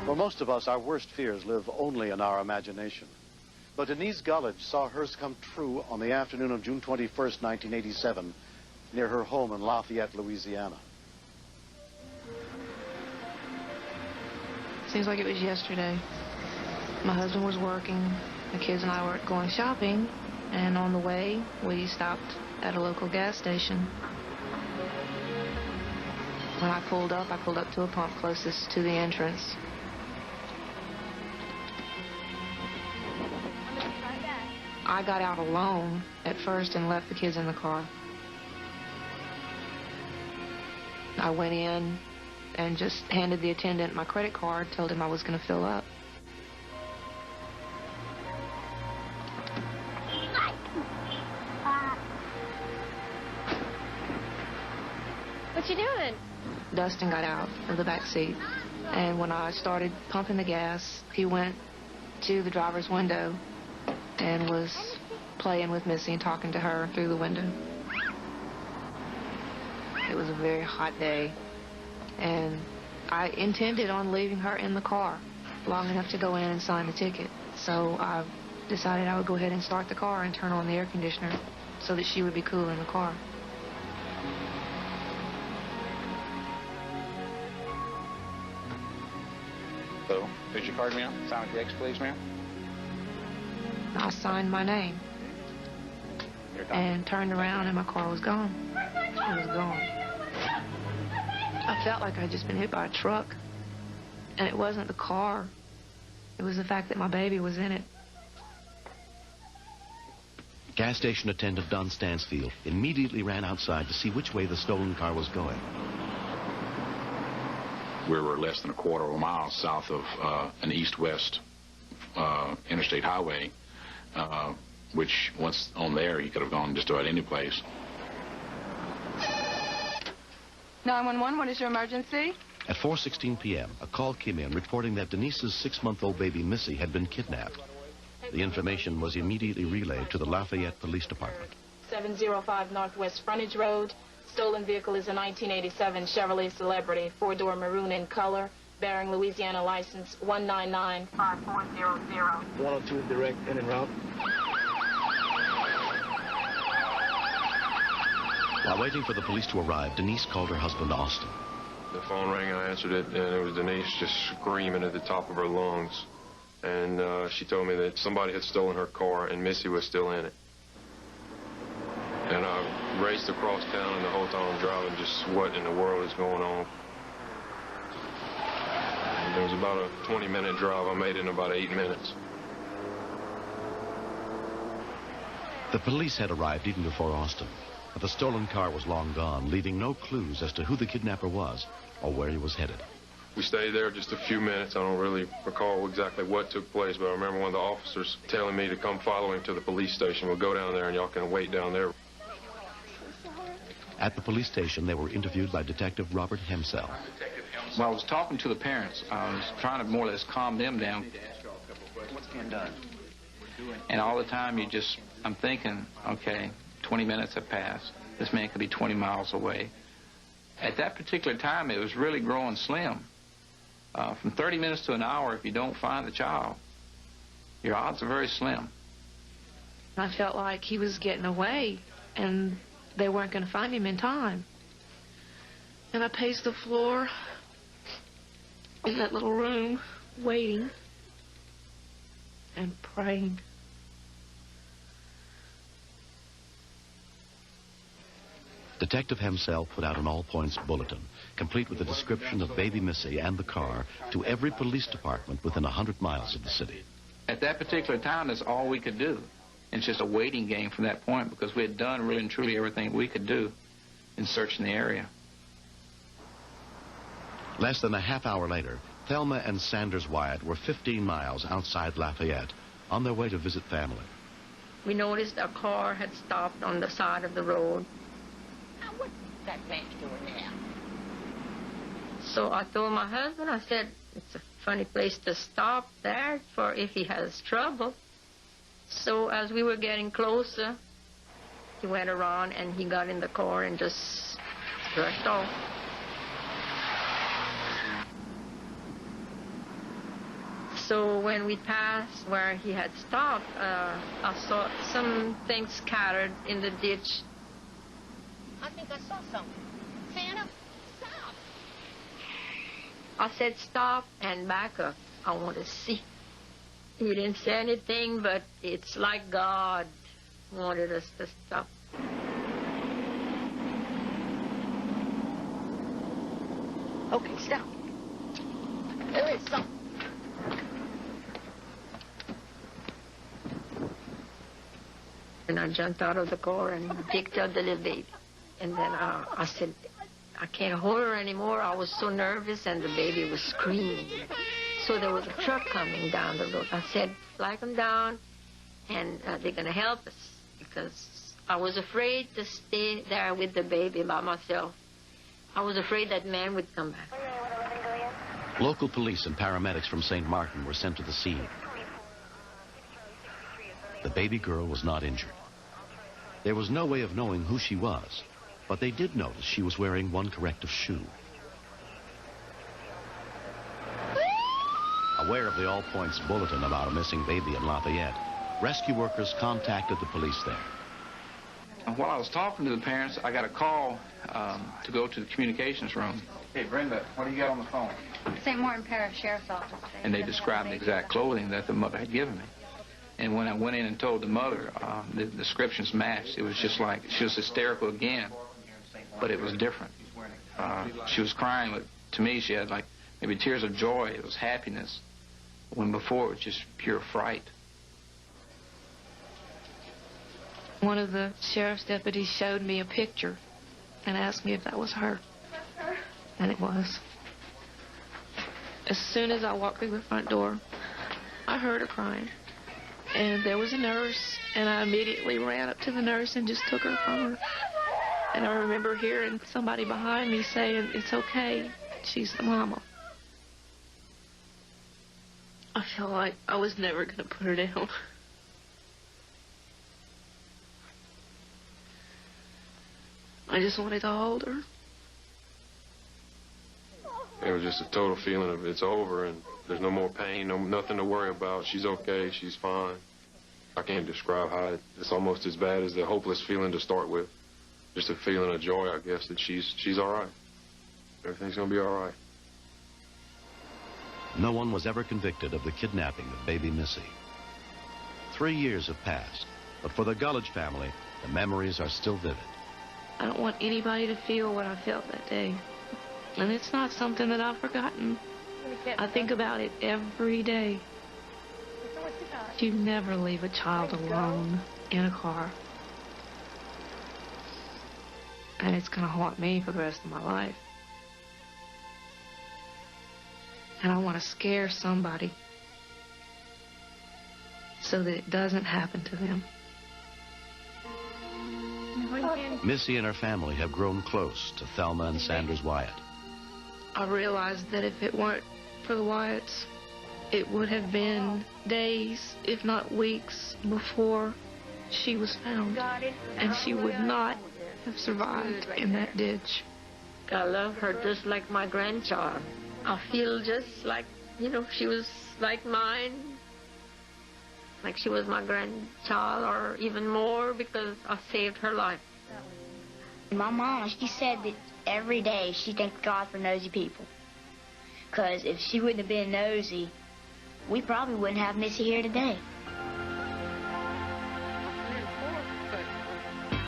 For most of us, our worst fears live only in our imagination. But Denise Gullidge saw hers come true on the afternoon of June 21st, 1987, near her home in Lafayette, Louisiana. Seems like it was yesterday. My husband was working, the kids and I were going shopping, and on the way, we stopped at a local gas station. When I pulled up to a pump closest to the entrance. I got out alone at first and left the kids in the car. I went in and just handed the attendant my credit card, told him I was going to fill up. What you doing? Dustin got out of the back seat, and when I started pumping the gas, he went to the driver's window and was playing with Missy and talking to her through the window. It was a very hot day, and I intended on leaving her in the car long enough to go in and sign the ticket. So I decided I would go ahead and start the car and turn on the air conditioner so that she would be cool in the car. So, here's your card, ma'am. Sign with the X, please, ma'am. I signed my name and turned around, and my car was gone. It was gone. I felt like I'd just been hit by a truck, and it wasn't the car. It was the fact that my baby was in it. Gas station attendant Don Stansfield immediately ran outside to see which way the stolen car was going. We were less than a quarter of a mile south of an east-west interstate highway, which once on there, he could have gone just about any place. 911, what is your emergency? At 4:16 p.m., a call came in reporting that Denise's 6-month-old baby Missy had been kidnapped. The information was immediately relayed to the Lafayette Police Department. 705 Northwest Frontage Road. Stolen vehicle is a 1987 Chevrolet Celebrity, 4-door maroon in color, bearing Louisiana license 1995400. 102 direct in and route. While waiting for the police to arrive, Denise called her husband, Austin. The phone rang, I answered it, and it was Denise just screaming at the top of her lungs. And she told me that somebody had stolen her car and Missy was still in it. And I raced across town, and the whole time I'm driving, just what in the world is going on? And it was about a 20-minute drive. I made it in about 8 minutes. The police had arrived even before Austin, but the stolen car was long gone, leaving no clues as to who the kidnapper was or where he was headed. We stayed there just a few minutes. I don't really recall exactly what took place, but I remember one of the officers telling me to come follow him to the police station. We'll go down there, and y'all can wait down there. At the police station, they were interviewed by Detective Robert Hemsell. Well, I was talking to the parents. I was trying to more or less calm them down. What's being done? And all the time I'm thinking, okay, 20 minutes have passed. This man could be 20 miles away. At that particular time, it was really growing slim. From 30 minutes to an hour, if you don't find the child, your odds are very slim. I felt like he was getting away, and they weren't going to find him in time. And I paced the floor in that little room, waiting and praying. Detective Hemsell put out an all-points bulletin, complete with a description of baby Missy and the car, to every police department within 100 miles of the city. At that particular time, that's all we could do. It's just a waiting game from that point because we had done really and truly everything we could do in searching the area. Less than a half hour later, Thelma and Sanders Wyatt were 15 miles outside Lafayette on their way to visit family. We noticed a car had stopped on the side of the road. Now, what's that man doing now? So I told my husband, I said, it's a funny place to stop there for if he has trouble. So as we were getting closer, he went around and he got in the car and just rushed off. So when we passed where he had stopped, I saw some things scattered in the ditch. I think I saw something. Santa, stop! I said, stop and back up. I want to see. He didn't say anything, but it's like God wanted us to stop. Okay, stop. There is something. And I jumped out of the car and picked up the little baby. And then I said, I can't hold her anymore. I was so nervous, and the baby was screaming. So there was a truck coming down the road. I said, flag them down, and they're going to help us, because I was afraid to stay there with the baby by myself. I was afraid that man would come back. Local police and paramedics from St. Martin were sent to the scene. The baby girl was not injured. There was no way of knowing who she was, but they did notice she was wearing one corrective shoe. Aware of the All Points bulletin about a missing baby in Lafayette, rescue workers contacted the police there. While I was talking to the parents, I got a call to go to the communications room. Hey, Brenda, what do you got on the phone? St. Martin Parish Sheriff's Office. And they described the exact clothing that the mother had given me. And when I went in and told the mother, the descriptions matched. It was just like, she was hysterical again, but it was different. She was crying, but to me she had like maybe tears of joy. It was happiness, when before it was just pure fright. One of the sheriff's deputies showed me a picture and asked me if that was her. And it was. As soon as I walked through the front door, I heard her crying. And there was a nurse, and I immediately ran up to the nurse and just took her from her. And I remember hearing somebody behind me saying, "It's okay, she's the mama." I felt like I was never going to put her down. I just wanted to hold her. It was just a total feeling of it's over and there's no more pain, nothing to worry about. She's okay, she's fine. I can't describe how it's almost as bad as the hopeless feeling to start with. Just a feeling of joy, I guess, that she's all right. Everything's going to be all right. No one was ever convicted of the kidnapping of baby Missy. 3 years have passed, but for the Gullidge family, the memories are still vivid. I don't want anybody to feel what I felt that day. And it's not something that I've forgotten. I think about it every day. You never leave a child alone in a car. And it's going to haunt me for the rest of my life. And I want to scare somebody so that it doesn't happen to them. Missy and her family have grown close to Thelma and Sanders Wyatt. I realized that if it weren't for the Wyatts, it would have been days, if not weeks, before she was found. And she would not have survived in that ditch. I love her just like my grandchild. I feel just like, she was like mine. Like she was my grandchild, or even more, because I saved her life. My mom, she said that every day she thanked God for nosy people. Because if she wouldn't have been nosy, we probably wouldn't have Missy here today.